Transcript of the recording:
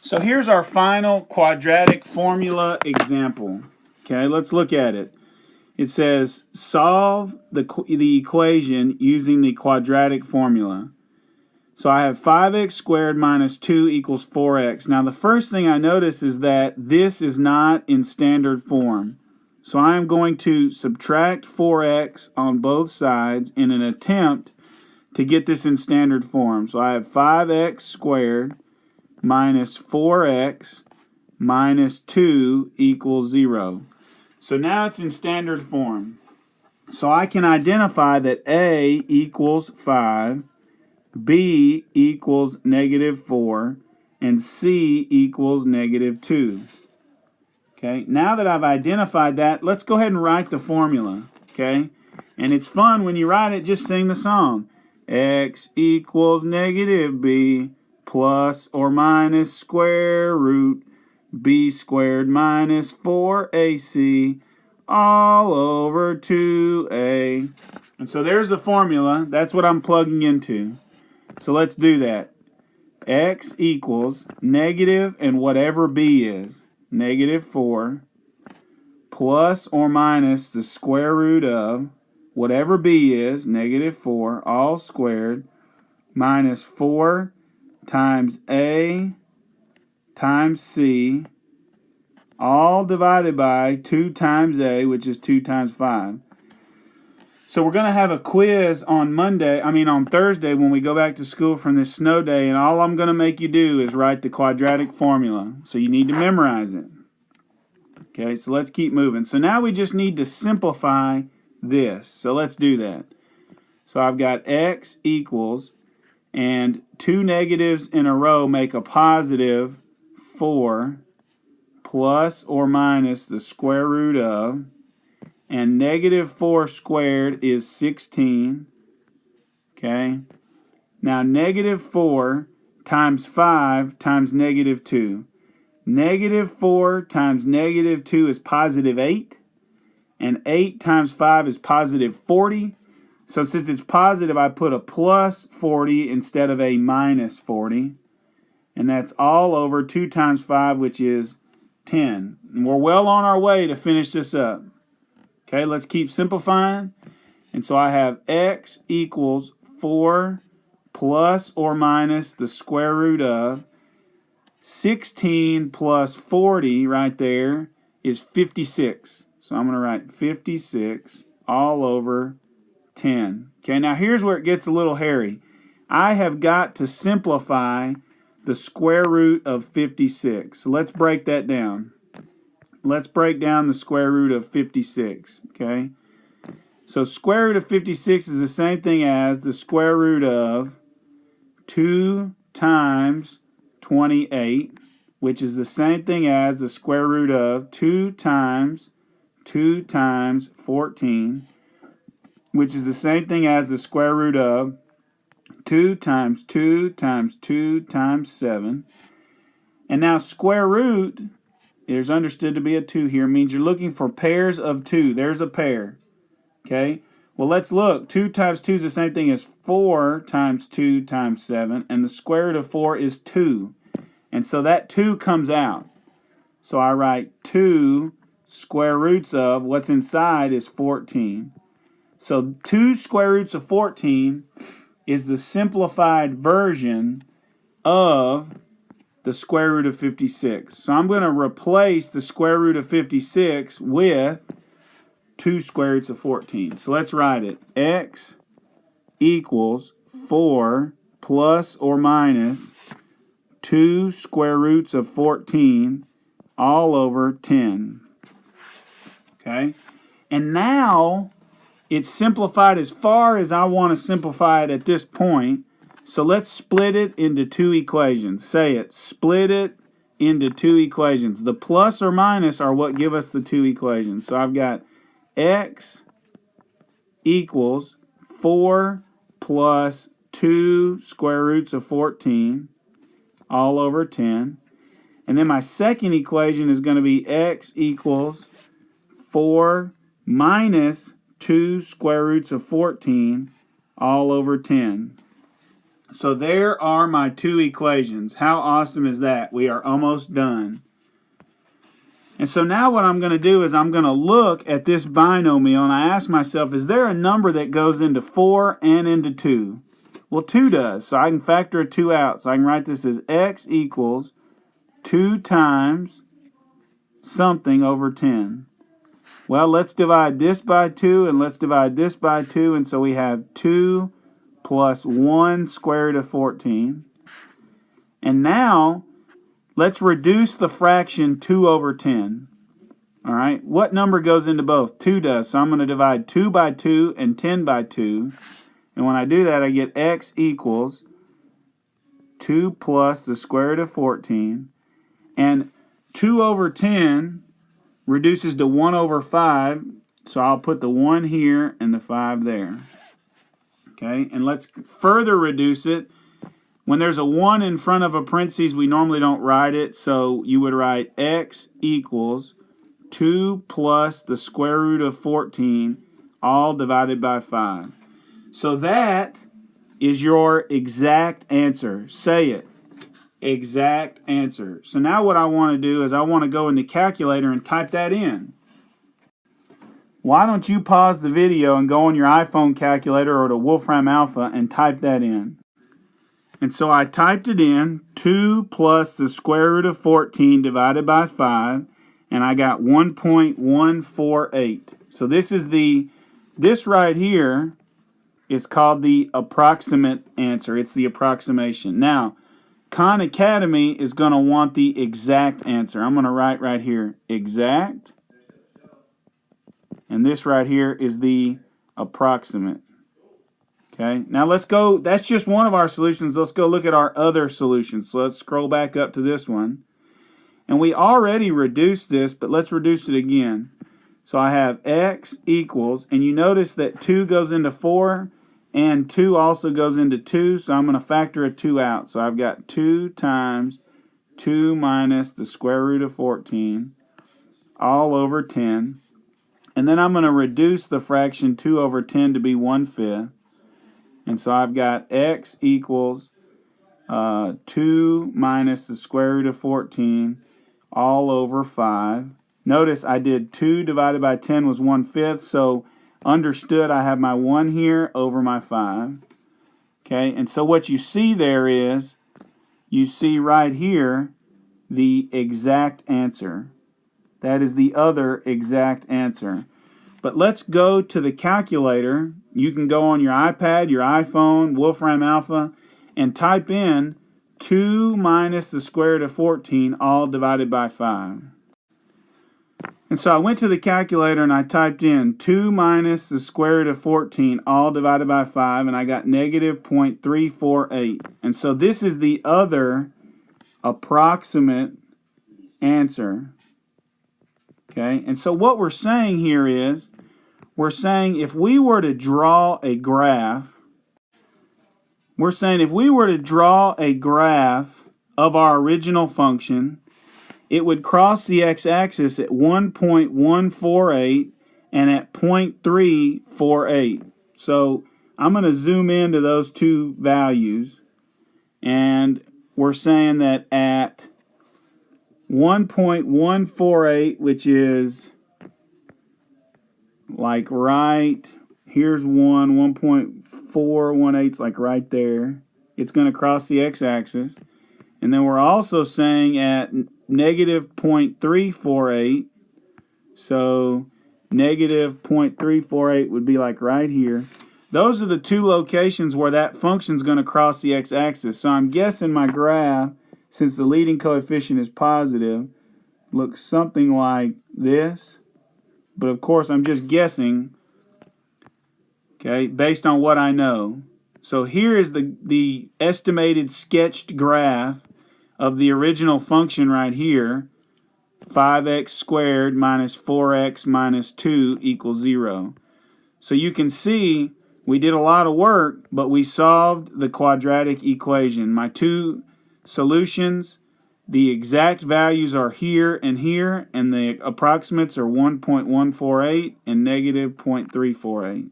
So here's our final quadratic formula example. Okay, let's look at it. It says solve the equation using the quadratic formula. So I have 5x squared minus 2 equals 4x. Now the first thing I notice is that this is not in standard form. So I am going to subtract 4x on both sides in an attempt to get this in standard form. So I have 5x squared minus 4x minus 2 equals 0. So now it's in standard form. So I can identify that A equals 5, B equals negative 4, and C equals negative 2. Okay, now that I've identified that, let's go ahead and write the formula. Okay, and it's fun when you write it, just sing the song. X equals negative B plus or minus square root B squared minus 4AC all over 2A. And so there's the formula. That's what I'm plugging into. So let's do that. X equals negative and whatever B is, negative 4, plus or minus the square root of whatever B is, negative 4, all squared, minus 4 times A times C, all divided by 2 times A, which is 2 times 5. So we're going to have a quiz on Thursday when we go back to school from this snow day, and all I'm going to make you do is write the quadratic formula. So you need to memorize it. Okay, so let's keep moving. So now we just need to simplify this. So let's do that. So I've got X equals, and two negatives in a row make a positive 4 plus or minus the square root of, and negative 4 squared is 16. Okay. Now negative 4 times 5 times negative 2. Negative 4 times negative 2 is positive 8. And 8 times 5 is positive 40. So since it's positive, I put a plus 40 instead of a minus 40. And that's all over 2 times 5, which is 10. And we're well on our way to finish this up. Okay, let's keep simplifying. And so I have X equals 4 plus or minus the square root of 16 plus 40 right there is 56. So I'm going to write 56 all over 10. Okay, now here's where it gets a little hairy. I have got to simplify the square root of 56. So let's break that down. Let's break down the square root of 56, okay? So square root of 56 is the same thing as the square root of 2 times 28, which is the same thing as the square root of 2 times 14, which is the same thing as the square root of 2 times 2 times 2 times 7. And now square root, there's understood to be a 2 here, means you're looking for pairs of 2. There's a pair. Okay? Well, let's look. 2 times 2 is the same thing as 4 times 2 times 7. And the square root of 4 is 2. And so that 2 comes out. So I write 2 square roots of, what's inside is 14. So 2 square roots of 14 is the simplified version of the square root of 56. So I'm going to replace the square root of 56 with 2 square roots of 14. So let's write it. X equals 4 plus or minus 2 square roots of 14 all over 10. Okay? And now it's simplified as far as I want to simplify it at this point. So let's split it into 2 equations. Say it. Split it into 2 equations. The plus or minus are what give us the 2 equations. So I've got X equals 4 plus 2 square roots of 14 all over 10. And then my second equation is going to be X equals 4 minus 2 square roots of 14 all over 10. So there are my two equations. How awesome is that? We are almost done. And so now what I'm going to do is I'm going to look at this binomial and I ask myself, is there a number that goes into 4 and into 2? Well, 2 does, so I can factor a 2 out. So I can write this as x equals 2 times something over 10. Well, let's divide this by 2 and let's divide this by 2. And so we have 2 plus 1 square root of 14. And now let's reduce the fraction 2 over 10. All right, what number goes into both? 2 does, so I'm going to divide 2 by 2 and 10 by 2. And when I do that, I get x equals 2 plus the square root of 14. And 2 over 10 reduces to 1 over 5, so I'll put the 1 here and the 5 there. Okay, and let's further reduce it. When there's a 1 in front of a parentheses, we normally don't write it, so you would write x equals 2 plus the square root of 14, all divided by 5. So that is your exact answer. Say it. Exact answer. So now what I want to do is I want to go in the calculator and type that in. Why don't you pause the video and go on your iPhone calculator or the Wolfram Alpha and type that in. And so I typed it in, 2 plus the square root of 14 divided by 5, and I got 1.148. So this right here is called the approximate answer. It's the approximation. Now, Khan Academy is going to want the exact answer. I'm going to write right here, exact. And this right here is the approximate. Okay, now let's go. That's just one of our solutions. Let's go look at our other solutions. So let's scroll back up to this one. And we already reduced this, but let's reduce it again. So I have x equals, and you notice that 2 goes into 4, and 2 also goes into 2, so I'm going to factor a 2 out. So I've got 2 times 2 minus the square root of 14, all over 10. And then I'm going to reduce the fraction 2 over 10 to be 1/5. And so I've got x equals 2 minus the square root of 14, all over 5. Notice I did 2 divided by 10 was 1/5, so understood I have my 1 here over my 5. Okay, and so what you see there is, you see right here the exact answer. That is the other exact answer. But let's go to the calculator. You can go on your iPad, your iPhone, Wolfram Alpha, and type in 2 minus the square root of 14, all divided by 5. And so I went to the calculator and I typed in 2 minus the square root of 14, all divided by 5, and I got negative 0.348. And so this is the other approximate answer. Okay, and so what we're saying here is, we're saying if we were to draw a graph, of our original function, it would cross the x-axis at 1.148 and at 0.348. So I'm going to zoom into those two values, and we're saying that at 1.148, which is like right, here's 1.418 is like right there. It's going to cross the x-axis. And then we're also saying at negative 0.348, so negative 0.348 would be like right here. Those are the two locations where that function is going to cross the x-axis. So I'm guessing my graph, since the leading coefficient is positive, looks something like this. But of course, I'm just guessing, okay, based on what I know. So here is the estimated sketched graph of the original function right here, 5x squared minus 4x minus 2 equals 0. So you can see we did a lot of work, but we solved the quadratic equation. My two solutions, the exact values are here, and the approximates are 1.148 and negative 0.348.